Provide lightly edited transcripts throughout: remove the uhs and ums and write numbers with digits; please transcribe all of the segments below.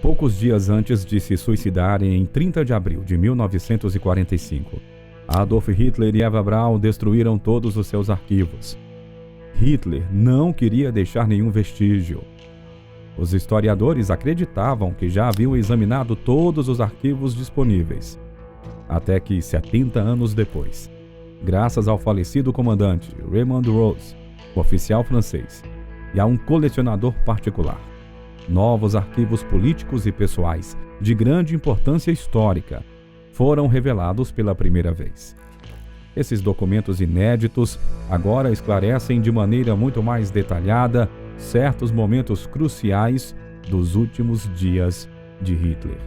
Poucos dias antes de se suicidarem em 30 de abril de 1945, Adolf Hitler e Eva Braun destruíram todos os seus arquivos. Hitler não queria deixar nenhum vestígio. Os historiadores acreditavam que já haviam examinado todos os arquivos disponíveis. Até que, 70 anos depois, graças ao falecido comandante Raymond Rose, oficial francês, e a um colecionador particular, novos arquivos políticos e pessoais de grande importância histórica foram revelados pela primeira vez. Esses documentos inéditos agora esclarecem de maneira muito mais detalhada certos momentos cruciais dos últimos dias de Hitler.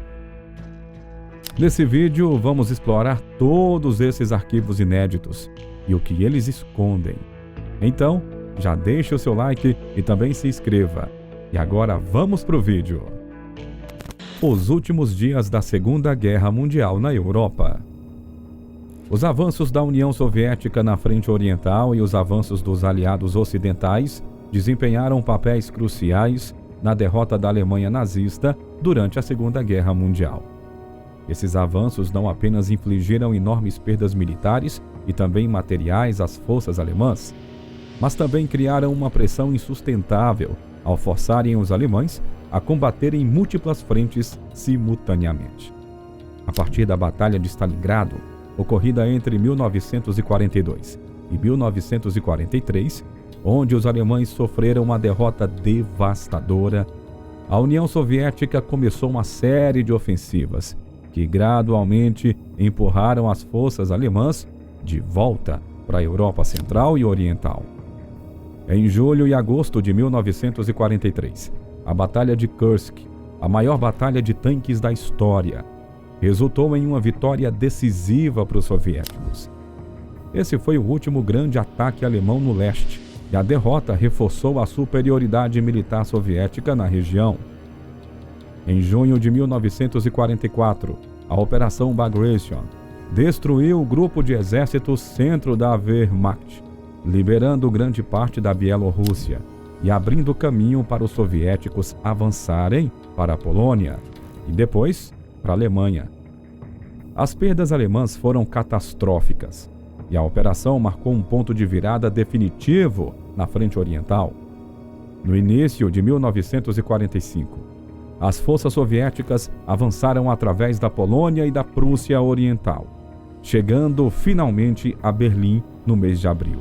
Nesse vídeo, vamos explorar todos esses arquivos inéditos e o que eles escondem. Então, já deixe o seu like e também se inscreva. E agora vamos para o vídeo. Os últimos dias da Segunda Guerra Mundial na Europa. Os avanços da União Soviética na frente oriental e os avanços dos aliados ocidentais desempenharam papéis cruciais na derrota da Alemanha nazista durante a Segunda Guerra Mundial. Esses avanços não apenas infligiram enormes perdas militares e também materiais às forças alemãs, mas também criaram uma pressão insustentável ao forçarem os alemães a combaterem múltiplas frentes simultaneamente. A partir da Batalha de Stalingrado, ocorrida entre 1942 e 1943, onde os alemães sofreram uma derrota devastadora, a União Soviética começou uma série de ofensivas que gradualmente empurraram as forças alemãs de volta para a Europa Central e Oriental. Em julho e agosto de 1943, a Batalha de Kursk, a maior batalha de tanques da história, resultou em uma vitória decisiva para os soviéticos. Esse foi o último grande ataque alemão no leste, e a derrota reforçou a superioridade militar soviética na região. Em junho de 1944, a Operação Bagration destruiu o grupo de exércitos centro da Wehrmacht, liberando grande parte da Bielorrússia e abrindo caminho para os soviéticos avançarem para a Polônia e depois para a Alemanha. As perdas alemãs foram catastróficas e a operação marcou um ponto de virada definitivo na frente oriental. No início de 1945, as forças soviéticas avançaram através da Polônia e da Prússia Oriental, chegando finalmente a Berlim no mês de abril.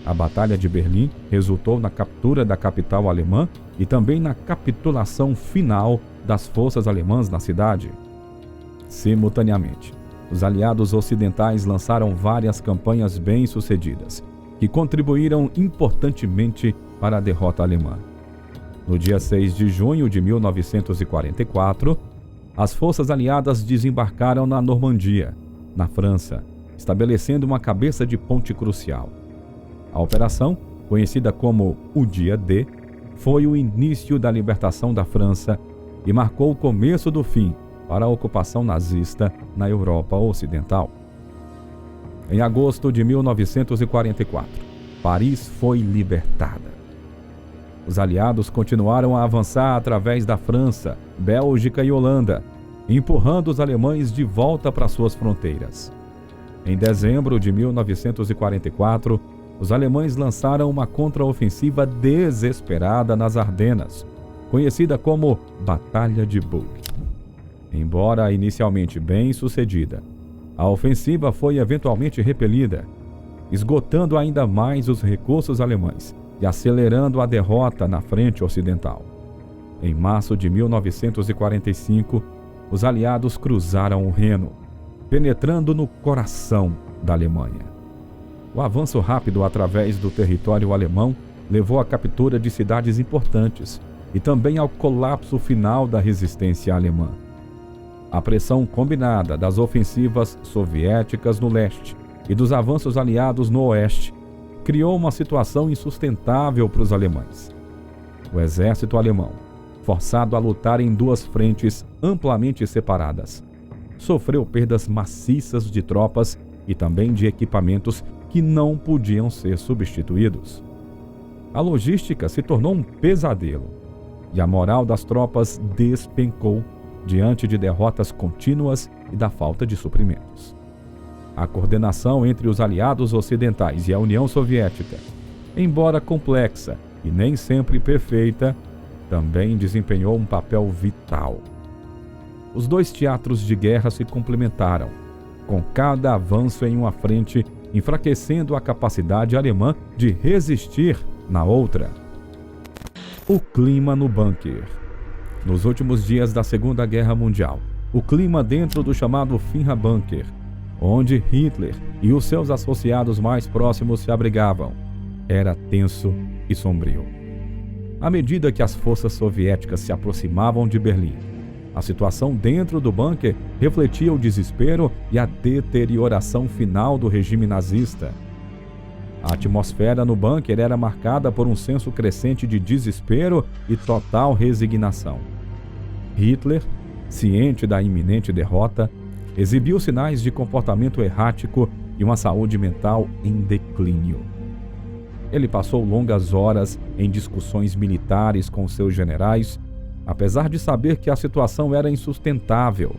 A Batalha de Berlim resultou na captura da capital alemã e também na capitulação final das forças alemãs na cidade. Simultaneamente, os aliados ocidentais lançaram várias campanhas bem-sucedidas, que contribuíram importantemente para a derrota alemã. No dia 6 de junho de 1944, as forças aliadas desembarcaram na Normandia, na França, estabelecendo uma cabeça de ponte crucial. A operação, conhecida como o Dia D, foi o início da libertação da França e marcou o começo do fim para a ocupação nazista na Europa Ocidental. Em agosto de 1944, Paris foi libertada. Os aliados continuaram a avançar através da França, Bélgica e Holanda, empurrando os alemães de volta para suas fronteiras. Em dezembro de 1944, os alemães lançaram uma contraofensiva desesperada nas Ardenas, conhecida como Batalha de Bug. Embora inicialmente bem sucedida, a ofensiva foi eventualmente repelida, esgotando ainda mais os recursos alemães e acelerando a derrota na frente ocidental. Em março de 1945, os aliados cruzaram o Reno, penetrando no coração da Alemanha. O avanço rápido através do território alemão levou à captura de cidades importantes e também ao colapso final da resistência alemã. A pressão combinada das ofensivas soviéticas no leste e dos avanços aliados no oeste criou uma situação insustentável para os alemães. O exército alemão, forçado a lutar em duas frentes amplamente separadas, sofreu perdas maciças de tropas e também de equipamentos que não podiam ser substituídos. A logística se tornou um pesadelo. e a moral das tropas despencou diante de derrotas contínuas e da falta de suprimentos. A coordenação entre os aliados ocidentais e a União Soviética, embora complexa e nem sempre perfeita, também desempenhou um papel vital. Os dois teatros de guerra se complementaram, com cada avanço em uma frente enfraquecendo a capacidade alemã de resistir na outra. O clima no bunker. Nos últimos dias da Segunda Guerra Mundial, o clima dentro do chamado Führer Bunker, onde Hitler e os seus associados mais próximos se abrigavam, era tenso e sombrio. À medida que as forças soviéticas se aproximavam de Berlim, a situação dentro do bunker refletia o desespero e a deterioração final do regime nazista. A atmosfera no bunker era marcada por um senso crescente de desespero e total resignação. Hitler, ciente da iminente derrota, exibiu sinais de comportamento errático e uma saúde mental em declínio. Ele passou longas horas em discussões militares com seus generais, apesar de saber que a situação era insustentável.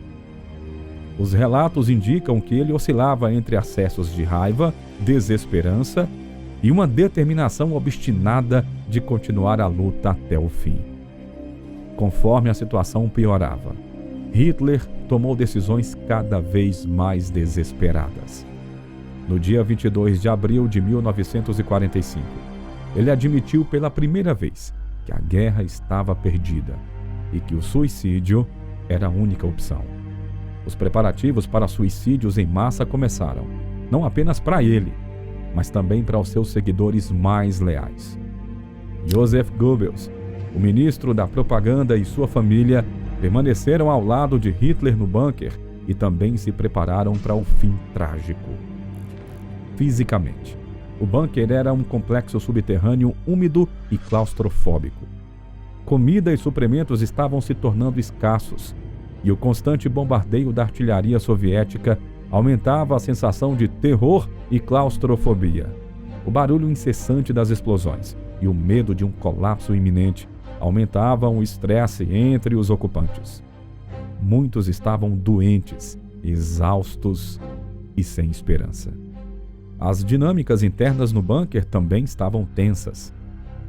Os relatos indicam que ele oscilava entre acessos de raiva, desesperança e uma determinação obstinada de continuar a luta até o fim. Conforme a situação piorava, Hitler tomou decisões cada vez mais desesperadas. No dia 22 de abril de 1945, ele admitiu pela primeira vez que a guerra estava perdida e que o suicídio era a única opção. Os preparativos para suicídios em massa começaram, não apenas para ele, mas também para os seus seguidores mais leais. Joseph Goebbels, o ministro da propaganda, e sua família permaneceram ao lado de Hitler no bunker e também se prepararam para o fim trágico. Fisicamente, o bunker era um complexo subterrâneo úmido e claustrofóbico. Comida e suprimentos estavam se tornando escassos, e o constante bombardeio da artilharia soviética aumentava a sensação de terror e claustrofobia. O barulho incessante das explosões e o medo de um colapso iminente aumentavam o estresse entre os ocupantes. Muitos estavam doentes, exaustos e sem esperança. As dinâmicas internas no bunker também estavam tensas.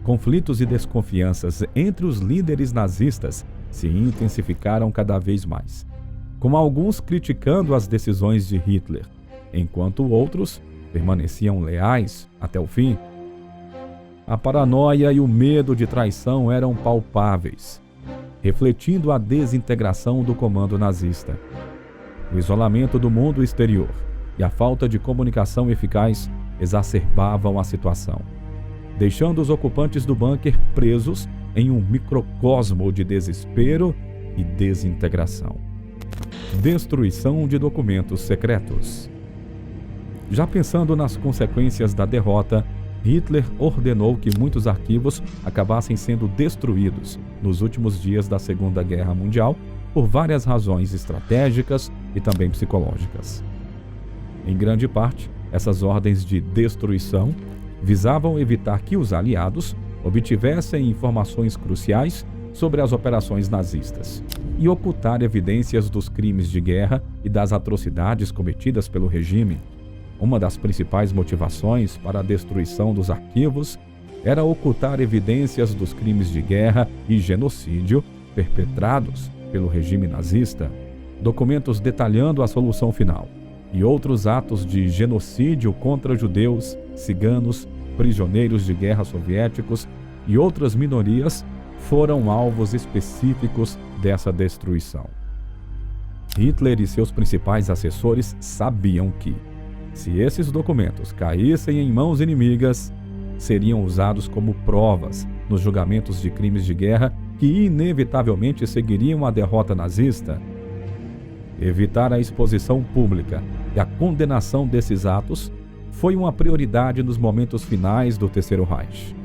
Conflitos e desconfianças entre os líderes nazistas se intensificaram cada vez mais, com alguns criticando as decisões de Hitler, enquanto outros permaneciam leais até o fim. A paranoia e o medo de traição eram palpáveis, refletindo a desintegração do comando nazista. O isolamento do mundo exterior e a falta de comunicação eficaz exacerbavam a situação, deixando os ocupantes do bunker presos em um microcosmo de desespero e desintegração. Destruição de documentos secretos. Já pensando nas consequências da derrota, Hitler ordenou que muitos arquivos acabassem sendo destruídos nos últimos dias da Segunda Guerra Mundial por várias razões estratégicas e também psicológicas. Em grande parte, essas ordens de destruição visavam evitar que os aliados obtivessem informações cruciais sobre as operações nazistas e ocultar evidências dos crimes de guerra e das atrocidades cometidas pelo regime. Uma das principais motivações para a destruição dos arquivos era ocultar evidências dos crimes de guerra e genocídio perpetrados pelo regime nazista, documentos detalhando a solução final e outros atos de genocídio contra judeus, ciganos, prisioneiros de guerra soviéticos e outras minorias foram alvos específicos dessa destruição. Hitler e seus principais assessores sabiam que, se esses documentos caíssem em mãos inimigas, seriam usados como provas nos julgamentos de crimes de guerra que inevitavelmente seguiriam a derrota nazista. Evitar a exposição pública e a condenação desses atos foi uma prioridade nos momentos finais do Terceiro Reich.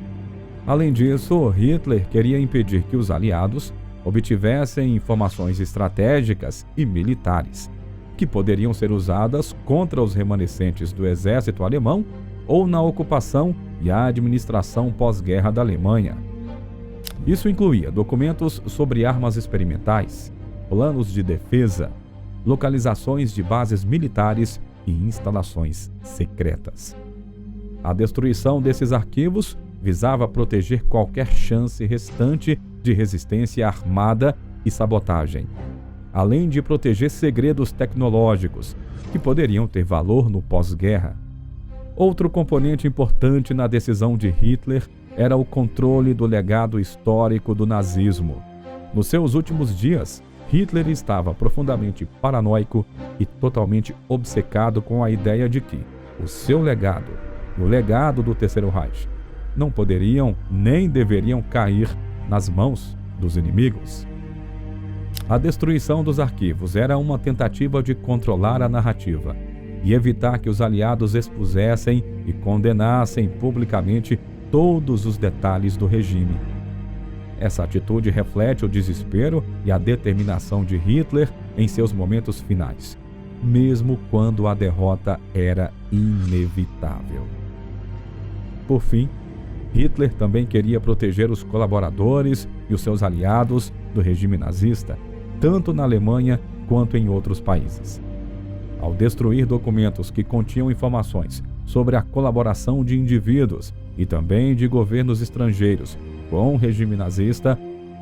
Além disso, Hitler queria impedir que os aliados obtivessem informações estratégicas e militares que poderiam ser usadas contra os remanescentes do exército alemão ou na ocupação e a administração pós-guerra da Alemanha. Isso incluía documentos sobre armas experimentais, planos de defesa, localizações de bases militares e instalações secretas. A destruição desses arquivos visava proteger qualquer chance restante de resistência armada e sabotagem, além de proteger segredos tecnológicos que poderiam ter valor no pós-guerra. Outro componente importante na decisão de Hitler era o controle do legado histórico do nazismo. Nos seus últimos dias, Hitler estava profundamente paranoico e totalmente obcecado com a ideia de que o seu legado, o legado do Terceiro Reich, não poderiam nem deveriam cair nas mãos dos inimigos. A destruição dos arquivos era uma tentativa de controlar a narrativa e evitar que os aliados expusessem e condenassem publicamente todos os detalhes do regime. Essa atitude reflete o desespero e a determinação de Hitler em seus momentos finais, mesmo quando a derrota era inevitável. Por fim, Hitler também queria proteger os colaboradores e os seus aliados do regime nazista, tanto na Alemanha quanto em outros países. Ao destruir documentos que continham informações sobre a colaboração de indivíduos e também de governos estrangeiros com o regime nazista,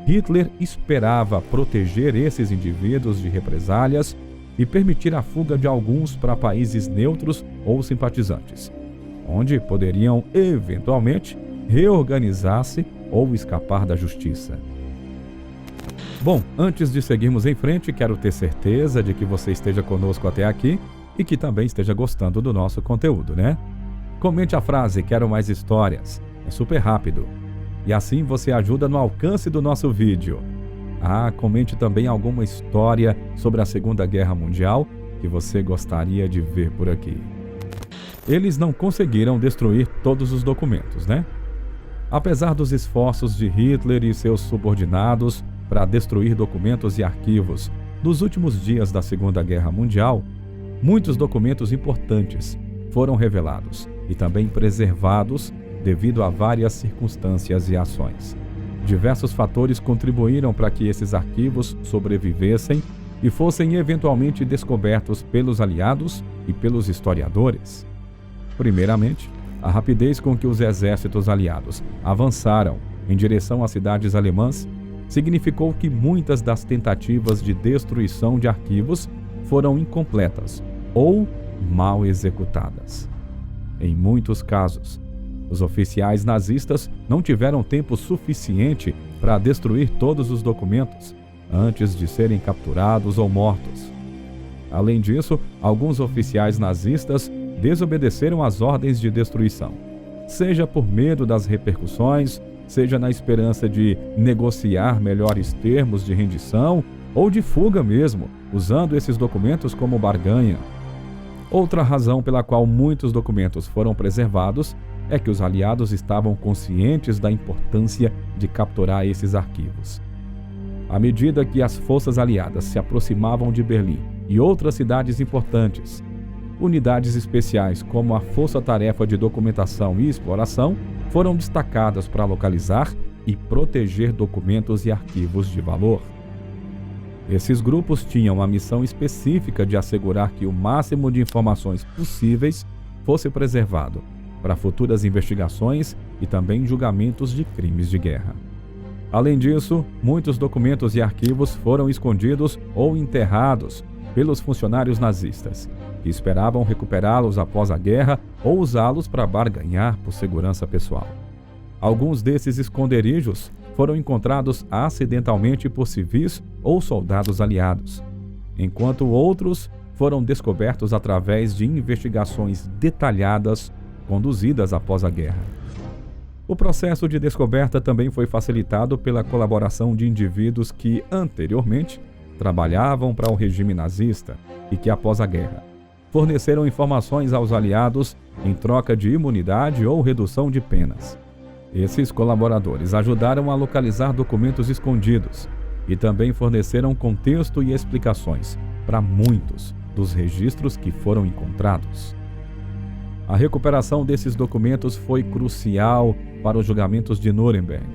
Hitler esperava proteger esses indivíduos de represálias e permitir a fuga de alguns para países neutros ou simpatizantes, onde poderiam, eventualmente, reorganizar-se ou escapar da justiça. Bom, antes de seguirmos em frente, quero ter certeza de que você esteja conosco até aqui e que também esteja gostando do nosso conteúdo, né? Comente a frase "Quero mais histórias". É super rápido. E assim você ajuda no alcance do nosso vídeo. Comente também alguma história sobre a Segunda Guerra Mundial que você gostaria de ver por aqui. Eles não conseguiram destruir todos os documentos, né? Apesar dos esforços de Hitler e seus subordinados para destruir documentos e arquivos dos últimos dias da Segunda Guerra Mundial, muitos documentos importantes foram revelados e também preservados devido a várias circunstâncias e ações. Diversos fatores contribuíram para que esses arquivos sobrevivessem e fossem eventualmente descobertos pelos aliados e pelos historiadores. Primeiramente, a rapidez com que os exércitos aliados avançaram em direção às cidades alemãs significou que muitas das tentativas de destruição de arquivos foram incompletas ou mal executadas. Em muitos casos, os oficiais nazistas não tiveram tempo suficiente para destruir todos os documentos antes de serem capturados ou mortos. Além disso, alguns oficiais nazistas desobedeceram às ordens de destruição, seja por medo das repercussões, seja na esperança de negociar melhores termos de rendição ou de fuga mesmo, usando esses documentos como barganha. Outra razão pela qual muitos documentos foram preservados é que os aliados estavam conscientes da importância de capturar esses arquivos. À medida que as forças aliadas se aproximavam de Berlim e outras cidades importantes, unidades especiais como a Força-Tarefa de Documentação e Exploração foram destacadas para localizar e proteger documentos e arquivos de valor. Esses grupos tinham a missão específica de assegurar que o máximo de informações possíveis fosse preservado para futuras investigações e também julgamentos de crimes de guerra. Além disso, muitos documentos e arquivos foram escondidos ou enterrados pelos funcionários nazistas, que esperavam recuperá-los após a guerra ou usá-los para barganhar por segurança pessoal. Alguns desses esconderijos foram encontrados acidentalmente por civis ou soldados aliados, enquanto outros foram descobertos através de investigações detalhadas conduzidas após a guerra. O processo de descoberta também foi facilitado pela colaboração de indivíduos que, anteriormente, trabalhavam para o regime nazista e que, após a guerra, forneceram informações aos aliados em troca de imunidade ou redução de penas. Esses colaboradores ajudaram a localizar documentos escondidos e também forneceram contexto e explicações para muitos dos registros que foram encontrados. A recuperação desses documentos foi crucial para os julgamentos de Nuremberg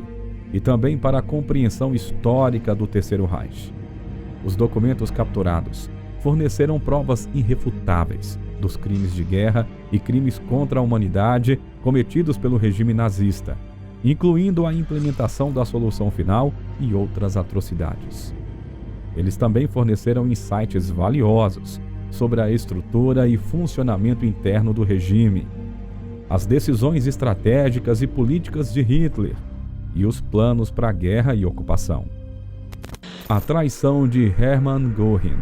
e também para a compreensão histórica do Terceiro Reich. Os documentos capturados forneceram provas irrefutáveis dos crimes de guerra e crimes contra a humanidade cometidos pelo regime nazista, incluindo a implementação da solução final e outras atrocidades. Eles também forneceram insights valiosos sobre a estrutura e funcionamento interno do regime, as decisões estratégicas e políticas de Hitler e os planos para a guerra e ocupação. A traição de Hermann Göring.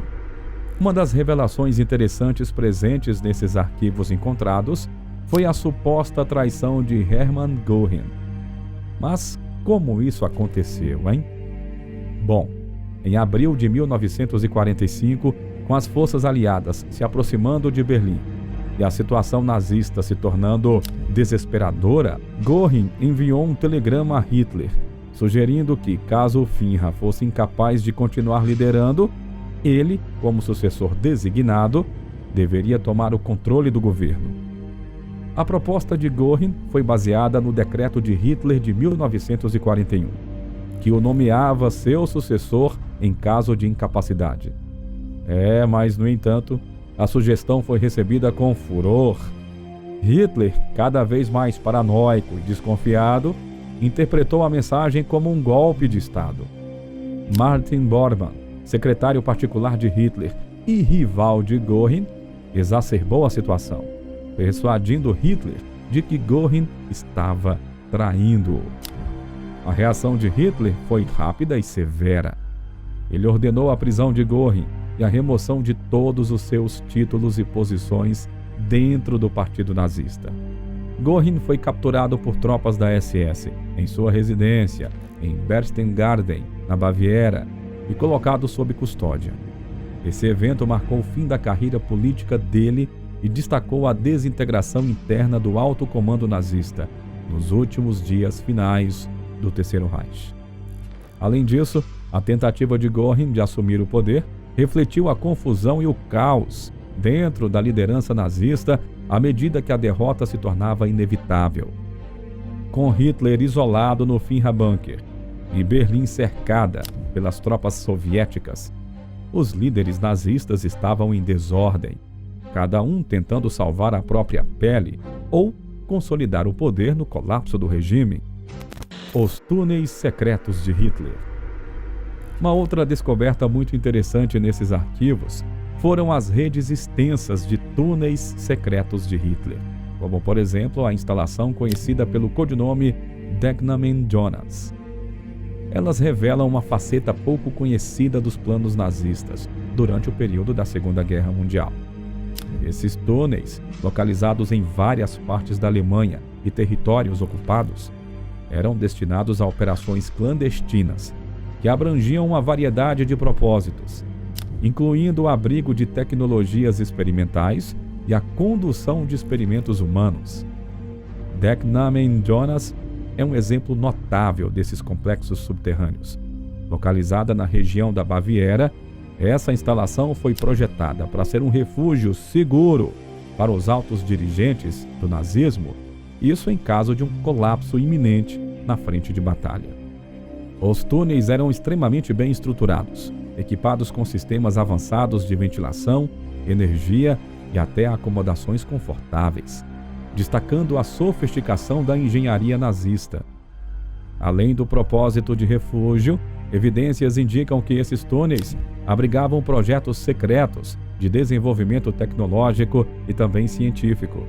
Uma das revelações interessantes presentes nesses arquivos encontrados foi a suposta traição de Hermann Göring. Mas como isso aconteceu, hein? Bom, em abril de 1945, com as forças aliadas se aproximando de Berlim e a situação nazista se tornando desesperadora, Göring enviou um telegrama a Hitler, sugerindo que, caso o Führer fosse incapaz de continuar liderando, ele, como sucessor designado, deveria tomar o controle do governo. A proposta de Göring foi baseada no decreto de Hitler de 1941, que o nomeava seu sucessor em caso de incapacidade. Mas, no entanto, a sugestão foi recebida com furor. Hitler, cada vez mais paranoico e desconfiado, interpretou a mensagem como um golpe de Estado. Martin Bormann, secretário particular de Hitler e rival de Göring, exacerbou a situação, persuadindo Hitler de que Göring estava traindo-o. A reação de Hitler foi rápida e severa. Ele ordenou a prisão de Göring e a remoção de todos os seus títulos e posições dentro do partido nazista. Göring foi capturado por tropas da SS em sua residência, em Berchtesgaden, na Baviera, e colocado sob custódia. Esse evento marcou o fim da carreira política dele e destacou a desintegração interna do alto comando nazista nos últimos dias finais do Terceiro Reich. Além disso, a tentativa de Göring de assumir o poder refletiu a confusão e o caos dentro da liderança nazista à medida que a derrota se tornava inevitável. Com Hitler isolado no Führerbunker e Berlim cercada pelas tropas soviéticas, os líderes nazistas estavam em desordem, cada um tentando salvar a própria pele ou consolidar o poder no colapso do regime. Os túneis secretos de Hitler. Uma outra descoberta muito interessante nesses arquivos foram as redes extensas de túneis secretos de Hitler, como, por exemplo, a instalação conhecida pelo codinome Decknamen Jonas. Elas revelam uma faceta pouco conhecida dos planos nazistas durante o período da Segunda Guerra Mundial. Esses túneis, localizados em várias partes da Alemanha e territórios ocupados, eram destinados a operações clandestinas que abrangiam uma variedade de propósitos, incluindo o abrigo de tecnologias experimentais e a condução de experimentos humanos. Decknamen Jonas é um exemplo notável desses complexos subterrâneos. Localizada na região da Baviera, essa instalação foi projetada para ser um refúgio seguro para os altos dirigentes do nazismo, isso em caso de um colapso iminente na frente de batalha. Os túneis eram extremamente bem estruturados, equipados com sistemas avançados de ventilação, energia e até acomodações confortáveis, destacando a sofisticação da engenharia nazista. Além do propósito de refúgio, evidências indicam que esses túneis abrigavam projetos secretos de desenvolvimento tecnológico e também científico.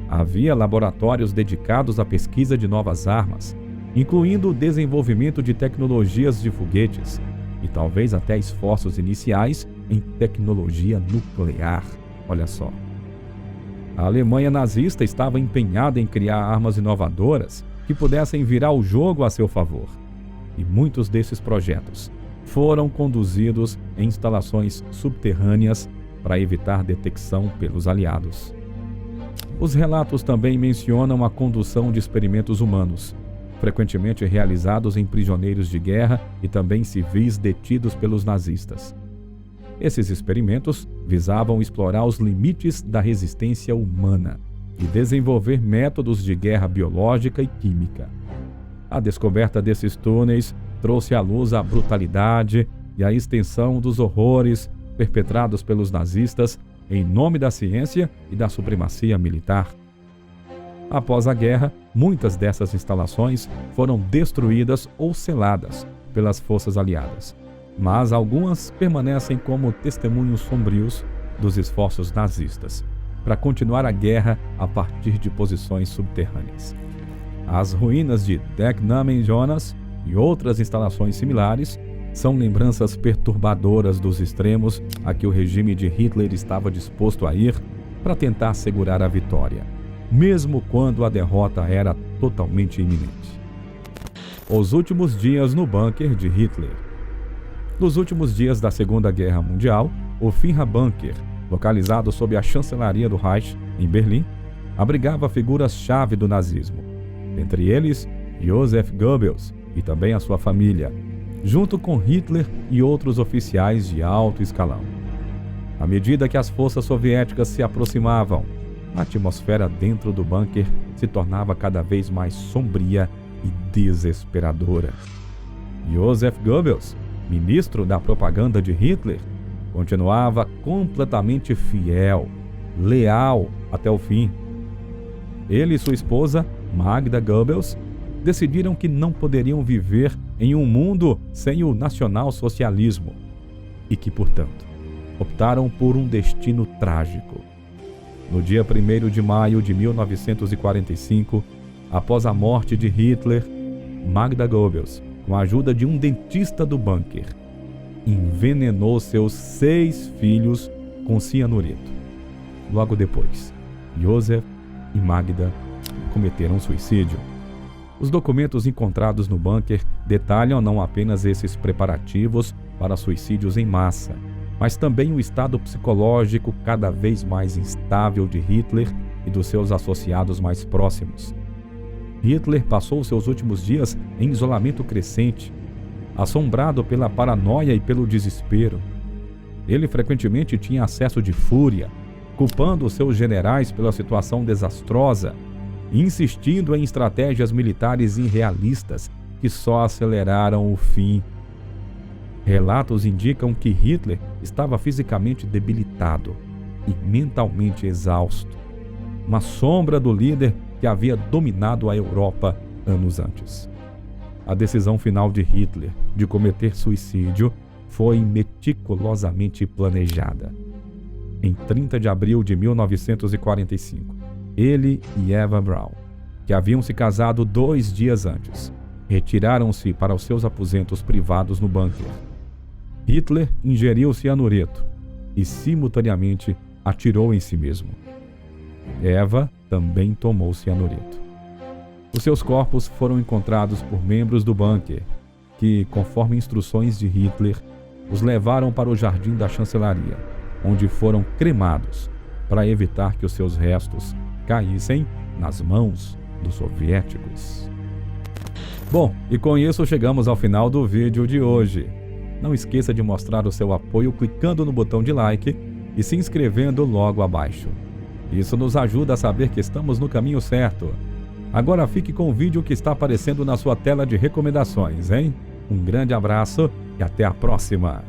Havia laboratórios dedicados à pesquisa de novas armas, incluindo o desenvolvimento de tecnologias de foguetes e talvez até esforços iniciais em tecnologia nuclear. Olha só. A Alemanha nazista estava empenhada em criar armas inovadoras que pudessem virar o jogo a seu favor. E muitos desses projetos foram conduzidos em instalações subterrâneas para evitar detecção pelos aliados. Os relatos também mencionam a condução de experimentos humanos, frequentemente realizados em prisioneiros de guerra e também civis detidos pelos nazistas. Esses experimentos visavam explorar os limites da resistência humana e desenvolver métodos de guerra biológica e química. A descoberta desses túneis trouxe à luz a brutalidade e a extensão dos horrores perpetrados pelos nazistas em nome da ciência e da supremacia militar. Após a guerra, muitas dessas instalações foram destruídas ou seladas pelas forças aliadas, mas algumas permanecem como testemunhos sombrios dos esforços nazistas para continuar a guerra a partir de posições subterrâneas. As ruínas de Decknamen Jonas e outras instalações similares são lembranças perturbadoras dos extremos a que o regime de Hitler estava disposto a ir para tentar assegurar a vitória, mesmo quando a derrota era totalmente iminente. Os últimos dias no bunker de Hitler. Nos últimos dias da Segunda Guerra Mundial, o Führerbunker, localizado sob a chancelaria do Reich, em Berlim, abrigava figuras-chave do nazismo, entre eles Joseph Goebbels e também a sua família, junto com Hitler e outros oficiais de alto escalão. À medida que as forças soviéticas se aproximavam, a atmosfera dentro do bunker se tornava cada vez mais sombria e desesperadora. Joseph Goebbels, ministro da propaganda de Hitler, continuava completamente fiel, leal até o fim. Ele e sua esposa, Magda Goebbels, decidiram que não poderiam viver em um mundo sem o nacionalsocialismo e que, portanto, optaram por um destino trágico. No dia 1º de maio de 1945, após a morte de Hitler, Magda Goebbels, com a ajuda de um dentista do bunker, envenenou seus 6 filhos com cianureto. Logo depois, Joseph e Magda cometeram suicídio. Os documentos encontrados no bunker detalham não apenas esses preparativos para suicídios em massa, mas também o estado psicológico cada vez mais instável de Hitler e dos seus associados mais próximos. Hitler passou seus últimos dias em isolamento crescente, assombrado pela paranoia e pelo desespero. Ele frequentemente tinha acesso de fúria, culpando os seus generais pela situação desastrosa e insistindo em estratégias militares irrealistas que só aceleraram o fim. Relatos indicam que Hitler estava fisicamente debilitado e mentalmente exausto, uma sombra do líder que havia dominado a Europa anos antes. A decisão final de Hitler de cometer suicídio foi meticulosamente planejada. Em 30 de abril de 1945, ele e Eva Braun, que haviam se casado 2 dias antes, retiraram-se para os seus aposentos privados no bunker. Hitler ingeriu cianureto e, simultaneamente, atirou em si mesmo. Eva também tomou cianureto. Os seus corpos foram encontrados por membros do bunker, que, conforme instruções de Hitler, os levaram para o jardim da chancelaria, onde foram cremados para evitar que os seus restos caíssem nas mãos dos soviéticos. Bom, e com isso chegamos ao final do vídeo de hoje. Não esqueça de mostrar o seu apoio clicando no botão de like e se inscrevendo logo abaixo. Isso nos ajuda a saber que estamos no caminho certo. Agora fique com o vídeo que está aparecendo na sua tela de recomendações, hein? Um grande abraço e até a próxima!